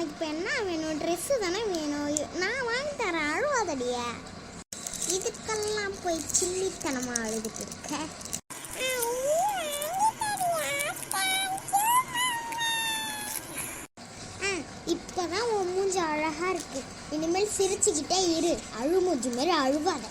உனக்கு இப்போ என்ன வேணும்? ட்ரெஸ்ஸு தானே வேணும். நான் வாங்கி தரேன், அழுவாதடியா. இதுக்கெல்லாம் போய் சில்லித்தனமாக அழுதுட்டு இருக்க. இப்போதான் உன் மூஞ்சி அழகா இருக்கு. இனிமேல் சிரிச்சுக்கிட்டே இரு, அழுமூஞ்சி மாதிரி அழுவாத.